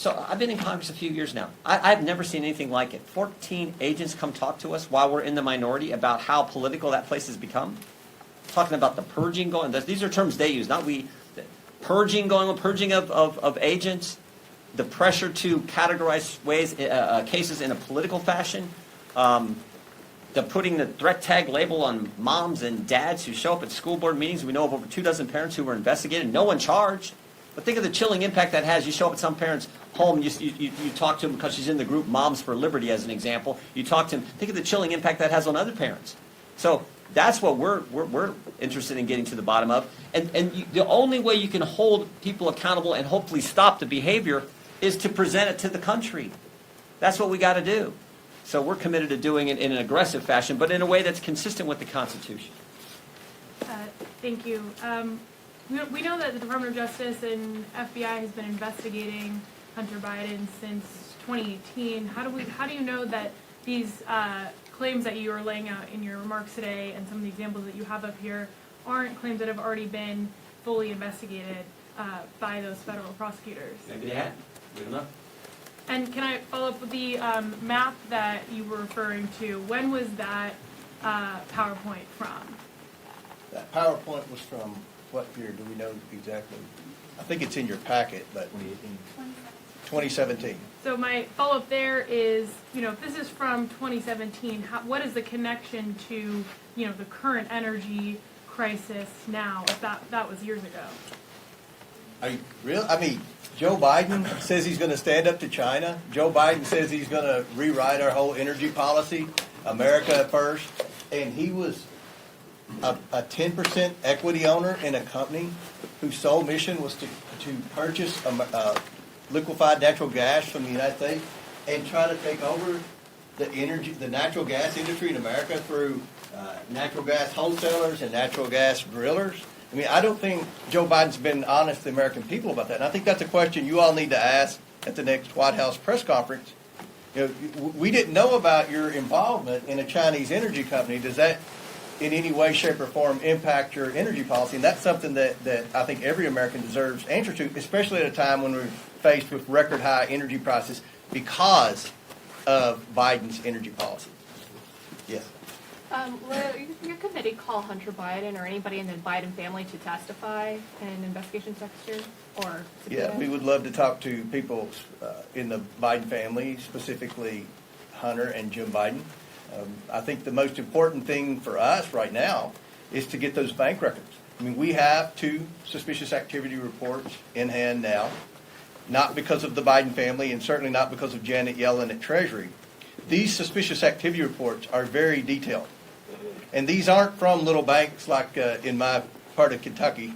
So I've been in Congress a few years now. I've never seen anything like it. 14 agents come talk to us while we're in the minority about how political that place has become. Talking about the purging going. These are terms they use, not we. Purging going on, purging of agents, the pressure to categorize cases in a political fashion, the putting the threat tag label on moms and dads who show up at school board meetings. We know of over 24 parents who were investigated, no one charged. But think of the chilling impact that has. You show up at some parent's home, you talk to them because she's in the group Moms for Liberty, as an example. You talk to them. Think of the chilling impact that has on other parents. So that's what we're interested in getting to the bottom of. And the only way you can hold people accountable and hopefully stop the behavior is to present it to the country. That's what we got to do. So we're committed to doing it in an aggressive fashion, but in a way that's consistent with the Constitution. Thank you. We know that the Department of Justice and FBI has been investigating Hunter Biden since 2018. How do you know that these claims that you are laying out in your remarks today and some of the examples that you have up here aren't claims that have already been fully investigated by those federal prosecutors? Maybe they had. We don't know. And can I follow up with the map that you were referring to? When was that PowerPoint from? That PowerPoint was from what year? Do we know exactly? I think it's in your packet, but 2017. So my follow-up there is, if this is from 2017, what is the connection to, the current energy crisis now, if that was years ago? Are you real? I mean, Joe Biden says he's going to stand up to China. Joe Biden says he's going to rewrite our whole energy policy, America first. And he was a 10% equity owner in a company whose sole mission was to purchase liquefied natural gas from the United States and try to take over the natural gas industry in America through natural gas wholesalers and natural gas drillers. I mean, I don't think Joe Biden's been honest to the American people about that. And I think that's a question you all need to ask at the next White House press conference. We didn't know about your involvement in a Chinese energy company. Does that in any way, shape, or form impact your energy policy? And that's something that I think every American deserves answer to, especially at a time when we're faced with record high energy prices because of Biden's energy policy. Yes. Will your committee call Hunter Biden or anybody in the Biden family to testify in an investigation, Secretary? Yeah, we would love to talk to people in the Biden family, specifically Hunter and Jim Biden. I think the most important thing for us right now is to get those bank records. I mean, we have 2 suspicious activity reports in hand now, not because of the Biden family and certainly not because of Janet Yellen at Treasury. These suspicious activity reports are very detailed. And these aren't from little banks like in my part of Kentucky.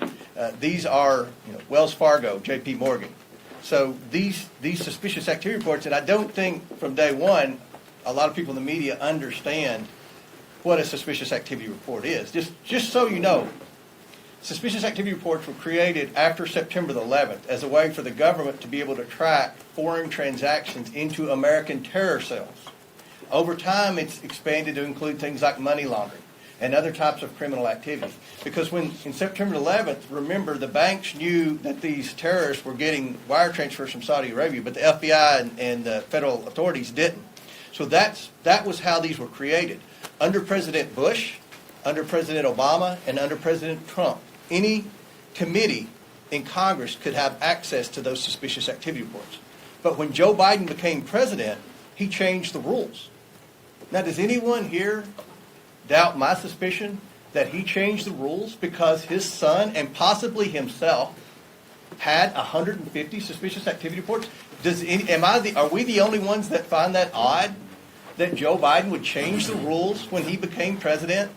These are Wells Fargo, J.P. Morgan. So these suspicious activity reports, and I don't think from day one a lot of people in the media understand what a suspicious activity report is. Just so you know, suspicious activity reports were created after September the 11th as a way for the government to be able to track foreign transactions into American terror cells. Over time, it's expanded to include things like money laundering and other types of criminal activities. Because when in September 11th, remember, the banks knew that these terrorists were getting wire transfers from Saudi Arabia, but the FBI and the federal authorities didn't. So that was how these were created. Under President Bush, under President Obama, and under President Trump, any committee in Congress could have access to those suspicious activity reports. But when Joe Biden became president, he changed the rules. Now, does anyone here doubt my suspicion that he changed the rules because his son and possibly himself had 150 suspicious activity reports? Are we the only ones that find that odd that Joe Biden would change the rules when he became president?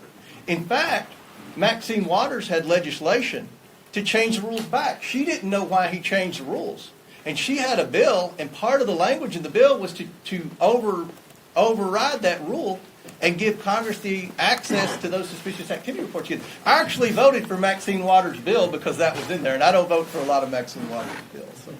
In fact, Maxine Waters had legislation to change the rules back. She didn't know why he changed the rules. And she had a bill, and part of the language in the bill was to override that rule and give Congress the access to those suspicious activity reports. I actually voted for Maxine Waters' bill because that was in there, and I don't vote for a lot of Maxine Waters' bills. So.